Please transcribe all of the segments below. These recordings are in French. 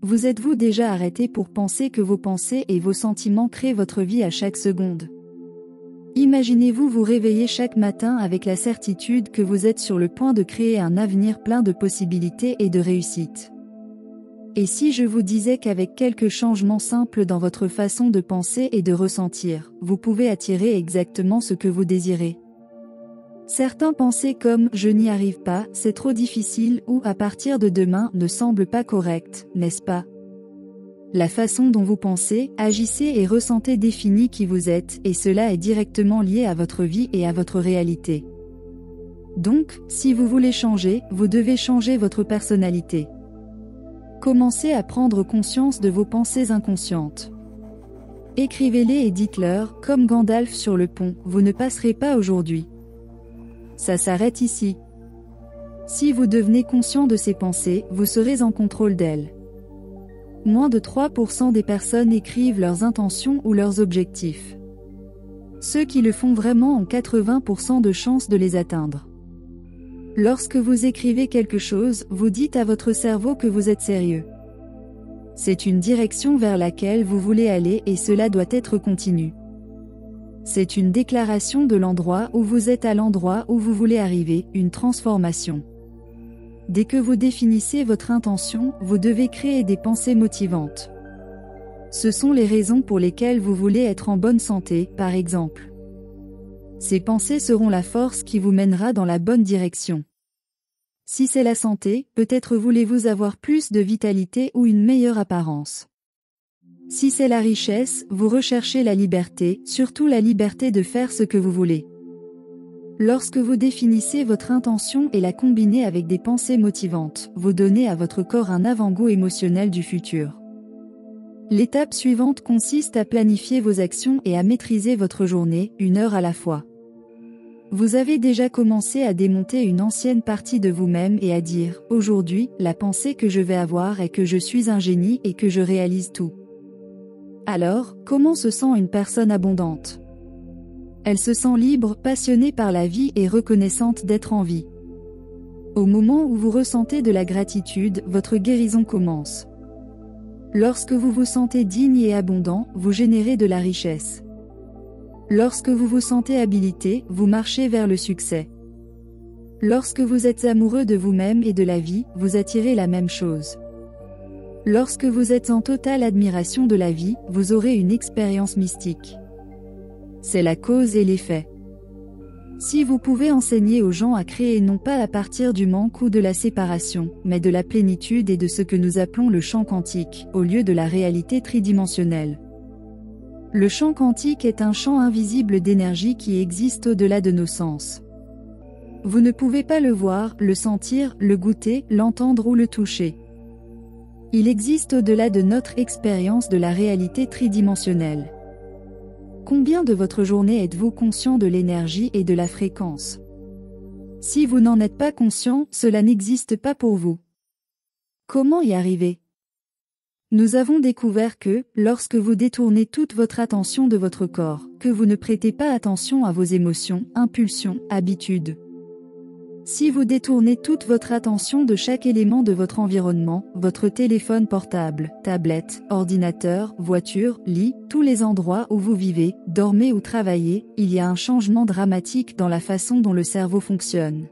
Vous êtes-vous déjà arrêté pour penser que vos pensées et vos sentiments créent votre vie à chaque seconde? Imaginez-vous vous réveiller chaque matin avec la certitude que vous êtes sur le point de créer un avenir plein de possibilités et de réussite. Et si je vous disais qu'avec quelques changements simples dans votre façon de penser et de ressentir, vous pouvez attirer exactement ce que vous désirez? Certains pensaient comme « je n'y arrive pas, c'est trop difficile » ou « à partir de demain ne semble pas correct, n'est-ce pas ?» La façon dont vous pensez, agissez et ressentez définit qui vous êtes, et cela est directement lié à votre vie et à votre réalité. Donc, si vous voulez changer, vous devez changer votre personnalité. Commencez à prendre conscience de vos pensées inconscientes. Écrivez-les et dites-leur, comme Gandalf sur le pont, vous ne passerez pas aujourd'hui. Ça s'arrête ici. Si vous devenez conscient de ces pensées, vous serez en contrôle d'elles. Moins de 3% des personnes écrivent leurs intentions ou leurs objectifs. Ceux qui le font vraiment ont 80% de chances de les atteindre. Lorsque vous écrivez quelque chose, vous dites à votre cerveau que vous êtes sérieux. C'est une direction vers laquelle vous voulez aller et cela doit être continu. C'est une déclaration de l'endroit où vous êtes à l'endroit où vous voulez arriver, une transformation. Dès que vous définissez votre intention, vous devez créer des pensées motivantes. Ce sont les raisons pour lesquelles vous voulez être en bonne santé, par exemple. Ces pensées seront la force qui vous mènera dans la bonne direction. Si c'est la santé, peut-être voulez-vous avoir plus de vitalité ou une meilleure apparence. Si c'est la richesse, vous recherchez la liberté, surtout la liberté de faire ce que vous voulez. Lorsque vous définissez votre intention et la combinez avec des pensées motivantes, vous donnez à votre corps un avant-goût émotionnel du futur. L'étape suivante consiste à planifier vos actions et à maîtriser votre journée, 1 heure à la fois. Vous avez déjà commencé à démonter une ancienne partie de vous-même et à dire « Aujourd'hui, la pensée que je vais avoir est que je suis un génie et que je réalise tout ». Alors, comment se sent une personne abondante? Elle se sent libre, passionnée par la vie et reconnaissante d'être en vie. Au moment où vous ressentez de la gratitude, votre guérison commence. Lorsque vous vous sentez digne et abondant, vous générez de la richesse. Lorsque vous vous sentez habilité, vous marchez vers le succès. Lorsque vous êtes amoureux de vous-même et de la vie, vous attirez la même chose. Lorsque vous êtes en totale admiration de la vie, vous aurez une expérience mystique. C'est la cause et l'effet. Si vous pouvez enseigner aux gens à créer non pas à partir du manque ou de la séparation, mais de la plénitude et de ce que nous appelons le champ quantique, au lieu de la réalité tridimensionnelle. Le champ quantique est un champ invisible d'énergie qui existe au-delà de nos sens. Vous ne pouvez pas le voir, le sentir, le goûter, l'entendre ou le toucher. Il existe au-delà de notre expérience de la réalité tridimensionnelle. Combien de votre journée êtes-vous conscient de l'énergie et de la fréquence? Si vous n'en êtes pas conscient, cela n'existe pas pour vous. Comment y arriver? Nous avons découvert que, lorsque vous détournez toute votre attention de votre corps, que vous ne prêtez pas attention à vos émotions, impulsions, habitudes. Si vous détournez toute votre attention de chaque élément de votre environnement, votre téléphone portable, tablette, ordinateur, voiture, lit, tous les endroits où vous vivez, dormez ou travaillez, il y a un changement dramatique dans la façon dont le cerveau fonctionne.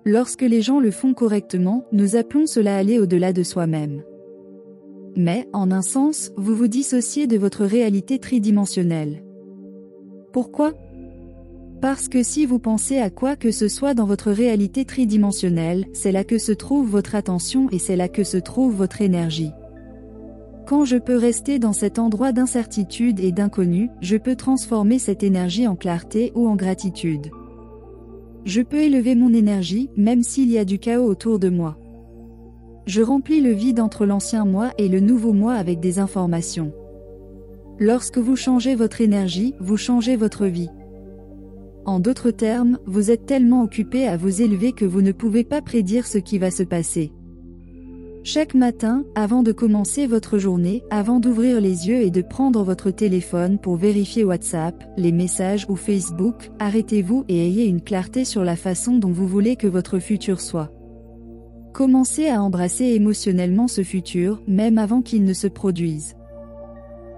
Lorsque les gens le font correctement, nous appelons cela aller au-delà de soi-même. Mais, en un sens, vous vous dissociez de votre réalité tridimensionnelle. Pourquoi ? Parce que si vous pensez à quoi que ce soit dans votre réalité tridimensionnelle, c'est là que se trouve votre attention et c'est là que se trouve votre énergie. Quand je peux rester dans cet endroit d'incertitude et d'inconnu, je peux transformer cette énergie en clarté ou en gratitude. Je peux élever mon énergie, même s'il y a du chaos autour de moi. Je remplis le vide entre l'ancien moi et le nouveau moi avec des informations. Lorsque vous changez votre énergie, vous changez votre vie. En d'autres termes, vous êtes tellement occupé à vous élever que vous ne pouvez pas prédire ce qui va se passer. Chaque matin, avant de commencer votre journée, avant d'ouvrir les yeux et de prendre votre téléphone pour vérifier WhatsApp, les messages ou Facebook, arrêtez-vous et ayez une clarté sur la façon dont vous voulez que votre futur soit. Commencez à embrasser émotionnellement ce futur, même avant qu'il ne se produise.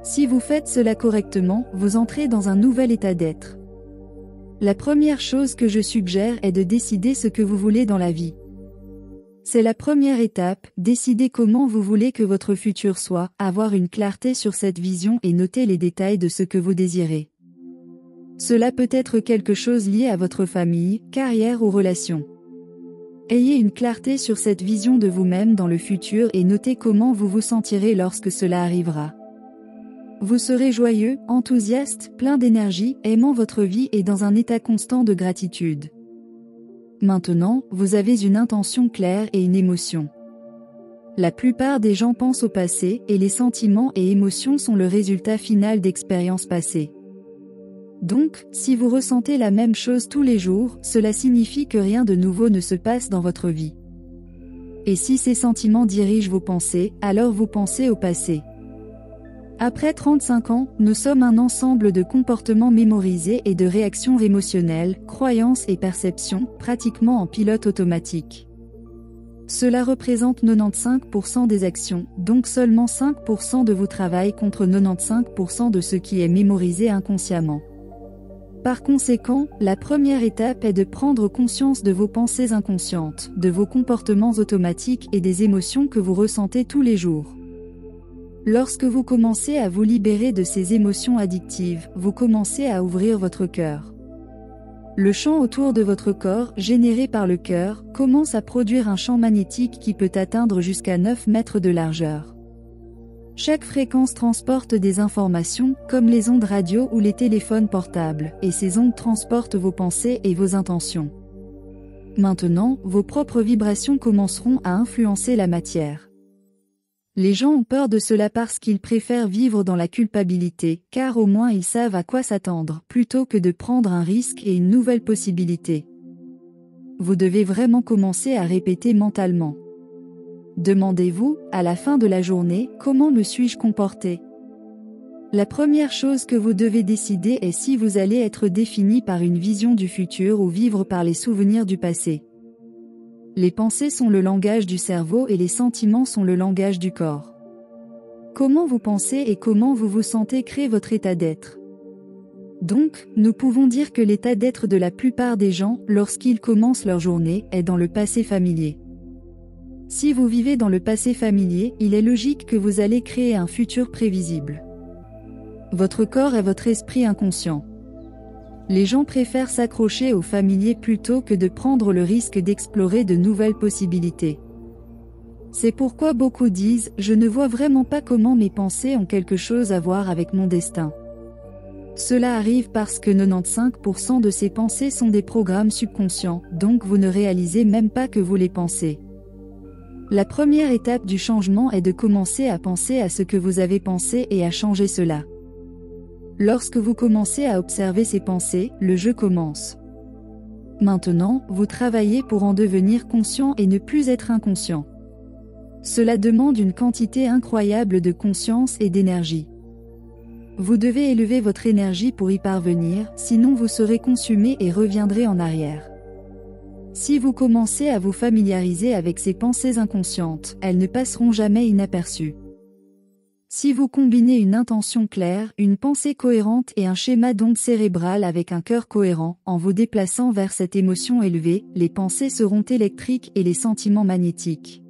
Si vous faites cela correctement, vous entrez dans un nouvel état d'être. La première chose que je suggère est de décider ce que vous voulez dans la vie. C'est la première étape, décider comment vous voulez que votre futur soit, avoir une clarté sur cette vision et noter les détails de ce que vous désirez. Cela peut être quelque chose lié à votre famille, carrière ou relation. Ayez une clarté sur cette vision de vous-même dans le futur et notez comment vous vous sentirez lorsque cela arrivera. Vous serez joyeux, enthousiaste, plein d'énergie, aimant votre vie et dans un état constant de gratitude. Maintenant, vous avez une intention claire et une émotion. La plupart des gens pensent au passé et les sentiments et émotions sont le résultat final d'expériences passées. Donc, si vous ressentez la même chose tous les jours, cela signifie que rien de nouveau ne se passe dans votre vie. Et si ces sentiments dirigent vos pensées, alors vous pensez au passé. Après 35 ans, nous sommes un ensemble de comportements mémorisés et de réactions émotionnelles, croyances et perceptions, pratiquement en pilote automatique. Cela représente 95% des actions, donc seulement 5% de vos travail contre 95% de ce qui est mémorisé inconsciemment. Par conséquent, la première étape est de prendre conscience de vos pensées inconscientes, de vos comportements automatiques et des émotions que vous ressentez tous les jours. Lorsque vous commencez à vous libérer de ces émotions addictives, vous commencez à ouvrir votre cœur. Le champ autour de votre corps, généré par le cœur, commence à produire un champ magnétique qui peut atteindre jusqu'à 9 mètres de largeur. Chaque fréquence transporte des informations, comme les ondes radio ou les téléphones portables, et ces ondes transportent vos pensées et vos intentions. Maintenant, vos propres vibrations commenceront à influencer la matière. Les gens ont peur de cela parce qu'ils préfèrent vivre dans la culpabilité, car au moins ils savent à quoi s'attendre, plutôt que de prendre un risque et une nouvelle possibilité. Vous devez vraiment commencer à répéter mentalement. Demandez-vous, à la fin de la journée, comment me suis-je comporté? La première chose que vous devez décider est si vous allez être défini par une vision du futur ou vivre par les souvenirs du passé. Les pensées sont le langage du cerveau et les sentiments sont le langage du corps. Comment vous pensez et comment vous vous sentez crée votre état d'être. Donc, nous pouvons dire que l'état d'être de la plupart des gens, lorsqu'ils commencent leur journée, est dans le passé familier. Si vous vivez dans le passé familier, il est logique que vous allez créer un futur prévisible. Votre corps est votre esprit inconscient. Les gens préfèrent s'accrocher au familier plutôt que de prendre le risque d'explorer de nouvelles possibilités. C'est pourquoi beaucoup disent « Je ne vois vraiment pas comment mes pensées ont quelque chose à voir avec mon destin ». Cela arrive parce que 95% de ces pensées sont des programmes subconscients, donc vous ne réalisez même pas que vous les pensez. La première étape du changement est de commencer à penser à ce que vous avez pensé et à changer cela. Lorsque vous commencez à observer ces pensées, le jeu commence. Maintenant, vous travaillez pour en devenir conscient et ne plus être inconscient. Cela demande une quantité incroyable de conscience et d'énergie. Vous devez élever votre énergie pour y parvenir, sinon vous serez consumé et reviendrez en arrière. Si vous commencez à vous familiariser avec ces pensées inconscientes, elles ne passeront jamais inaperçues. Si vous combinez une intention claire, une pensée cohérente et un schéma d'onde cérébrale avec un cœur cohérent, en vous déplaçant vers cette émotion élevée, les pensées seront électriques et les sentiments magnétiques.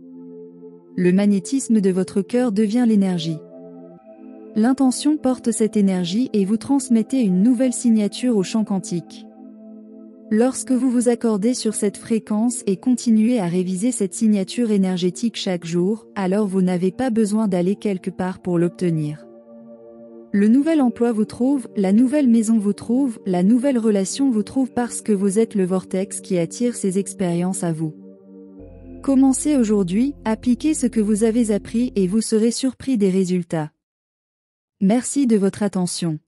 Le magnétisme de votre cœur devient l'énergie. L'intention porte cette énergie et vous transmettez une nouvelle signature au champ quantique. Lorsque vous vous accordez sur cette fréquence et continuez à réviser cette signature énergétique chaque jour, alors vous n'avez pas besoin d'aller quelque part pour l'obtenir. Le nouvel emploi vous trouve, la nouvelle maison vous trouve, la nouvelle relation vous trouve parce que vous êtes le vortex qui attire ces expériences à vous. Commencez aujourd'hui, appliquez ce que vous avez appris et vous serez surpris des résultats. Merci de votre attention.